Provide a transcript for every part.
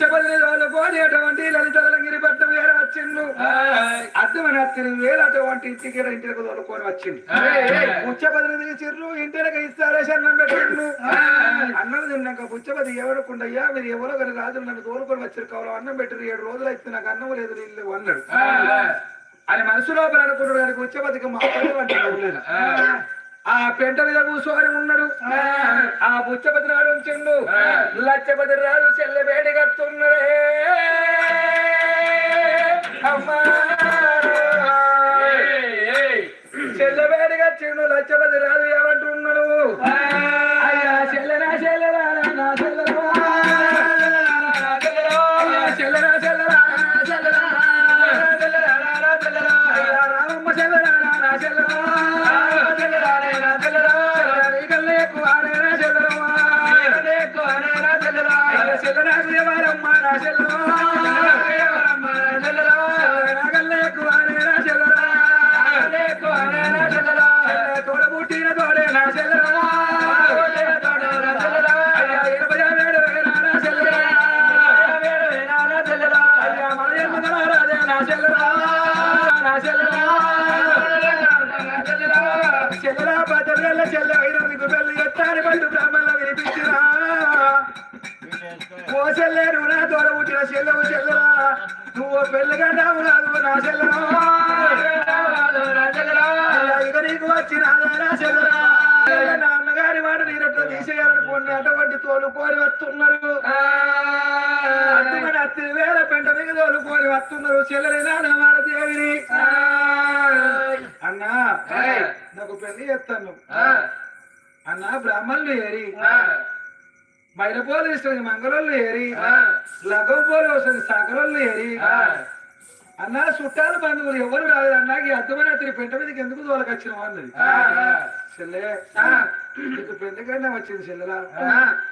బుచ్చపల్లి తోలుకొని అటువంటి లలితగిరి పట్నం వేరే వచ్చిండు అర్థమని అత్తిని వేలు అటువంటి ఇంటికి ఇంటికి తోలుకొని వచ్చింది బుచ్చపల్లి తీసిర్రు ఇంటికి ఇస్తారే అన్నం పెట్టిండు అన్నం తిన్నాక బుచ్చపతి ఎవరుకుండయ్యా మీరు ఎవరో కానీ రాజులు నన్ను తోలుకొని వచ్చారు కావాలి అన్నం పెట్టారు 7 రోజులు అయితే నాకు అన్నం లేదు నీళ్ళు అన్నాడు అని మనసు లోపల అనుకుంటాడు కానీ బుచ్చపతికి మాట్లాడలేదు ఆ పెంట మీద కూర్చొని ఉన్నాడు ఆ బుచ్చపతి రాడు ఉంచిండు లచ్చపతి రాజు చెల్లె వేడి కత్తున్నాడే అమ్మా చెల్లె వేడి కచ్చిండు లచ్చపతి రాజు ఏమంటున్నాడు అయ్యా చెల్లెనా చెల్లెరా నా చెల్లెరా చెల్లెరా చెల్లెరా చెల్లెరా రామమ్మ చెల్లెరా నా చెల్లెరా చెల్లెరు నా తోడ పుట్టిన చెల్లెవు చెల్లెరా నువ్వు పెళ్ళగంటావు కాదు నా చెల్లెరా ఇక నీకు వచ్చిన నా చెల్లెరా నా అన్నగారి మాట నీరట్లో తీసేయాలనుకోండి అటువంటి తోలుకొని వస్తున్నారు అత్తి వేల పెంట మీద తోలుకొని వస్తున్నారు చెల్లెలైనా వాళ్ళ దేవిని అన్నా నాకు పెళ్లి చేస్తాను అన్నా బ్రాహ్మణులు ఏరి మైలపోలు ఇస్తుంది మంగళోళ్ళు ఏరి లగ్గం పోలు వస్తుంది సగరోళ్ళు ఏరి అన్నా చుట్టాలు బంధువులు ఎవరు రాలేదు అన్నాకి అర్థమైన అతని పెంట మీదకి ఎందుకు తోలకొచ్చినావు అన్నది చెల్లె నీకు పెళ్లికైనా వచ్చింది చెల్లెలా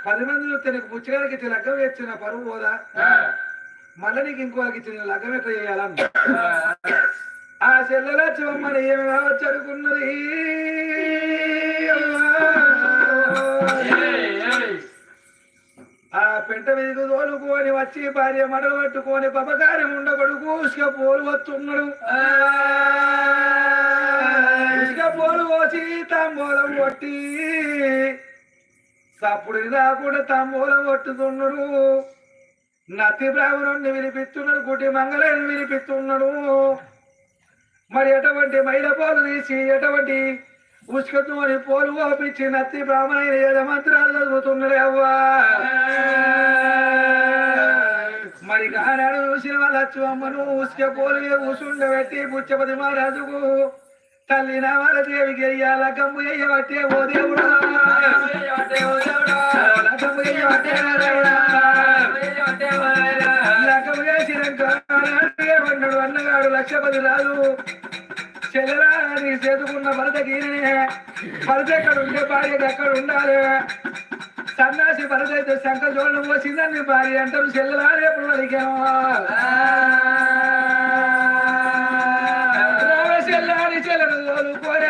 10 మంది చూస్తే నీకు పుచ్చగారికి ఇచ్చి లగ్గం ఇచ్చిన పరువు పోదా మళ్ళీ నీకు ఇంకోకి ఇచ్చిన లగ్గం ఎట్లా చేయాలన్న ఆ చెల్లెల చివమ్మని ఏమి కావచ్చు అనుకున్నది ఆ పెంట మీదకు తోలుకొని వచ్చి భార్య మడలు పట్టుకొని పపకారం ఉండబడుకు ఉసుక పోలు వస్తున్నాడు ఉసుక పోలు పోసి తాంబూలం కొట్టి తప్పుడు రాకుండా తాంబూలం కొట్టుతున్నాడు నత్తి బ్రాహ్మణుడిని వినిపిస్తున్నాడు గుడ్డి మంగళని వినిపిస్తున్నాడు మరి ఎటువంటి మైల పోలు తీసి ఎటువంటి ఉసుకతో అని పోలు ఓపించి నత్తి బ్రాహ్మణ ఏదో మంత్రాలు చదువుతున్నాడు అవ్వా మరి ఆనాడు చూసిన వాళ్ళు వచ్చు అమ్మను ఉసుక పోలు కూసుండబెట్టి బుచ్చపతి మహారాజుకు తల్లి నామాల దేవికి వెయ్యాల గమ్ము ఎయ్యబట్టే ఓ దేవుడా లగము ఎయ్యబట్టే లగము వేసినాక ఏమన్నాడు అన్నగాడు లక్షపతి రాజు చెల్లెలా నీ చేతుకున్న భరతకి భరత ఎక్కడ ఉంటే భార్యకి ఎక్కడ ఉండాలి సన్నాసి భరత అయితే శంఖ చూడడం వచ్చిందని భార్య అంటారు చెల్లెలా రేపు వరికేమో చెల్లని చెల్లెను తోలుకొని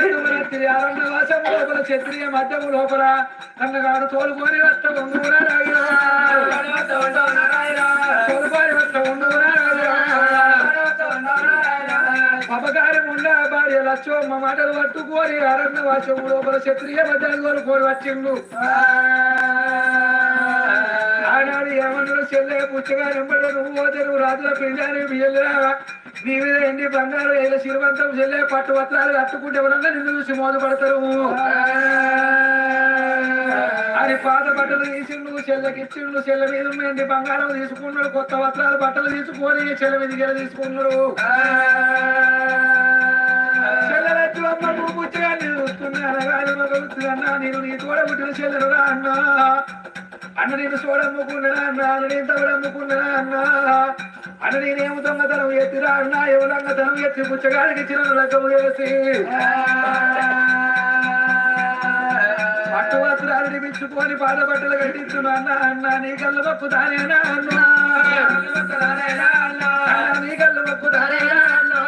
అరణ్యవాసం లోపల క్షత్రియ మధ్యము లోపల అన్నగాడు తోలుకొని వస్త ఉండురా తోలుకొని వస్త ఉండురా అపకారం ఉండ భార్య లక్ష్మమ్మ మాటలు పట్టుకొని అరణ్యవాసం లోపల క్షత్రియ మధ్యను తోలుకొని వచ్చిండు ఆనాడు ఏమన్నాడు చెల్లె పుచ్చగా వెంబడి నువ్వు పోతే నువ్వు రాజుల పిండాన్ని బియ్యలురా నీ మీద ఎన్ని బంగారు ఏదో శ్రీమంతం చెల్లె పట్టు వస్త్రాలు కట్టుకుంటే ఎవరన్నా నిన్ను చూసి మోదపడతారు అని పాత బట్టలు తీసిండు చెల్లెకిచ్చిండు చెల్లె మీద ఎన్ని బంగారం తీసుకున్నాడు కొత్త వస్త్రాలు బట్టలు తీసుకొని చెల్లె మీద గెల తీసుకున్నాడు చెల్లెలెత్తు అమ్మ నువ్వు పుచ్చగా నేను చూస్తుంది అనగాని మగలుతున్నా నేను నీ తోడ పుట్టిన చెల్లెలురా అన్నా అన్న నేను చూడమ్ముకున్నాడా అన్న అన్న నేను తవడమ్ముకున్నాడా అన్నా అన్న నేనేమో దొంగతనం ఎత్తిరా అన్నా ఎవరు దొంగతనం ఎత్తి పుచ్చగాడికి ఇచ్చిన లగ్గము చేసి పట్టు వస్త్రాలు నిమించుకొని పాద బట్టలు కట్టించున్నా అన్న అన్న నీ కళ్ళు పప్పు దానేనా అన్నా నీ కళ్ళు పప్పు దానేనా అన్నా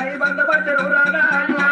నీ బంద పట్టెను రానా అన్నా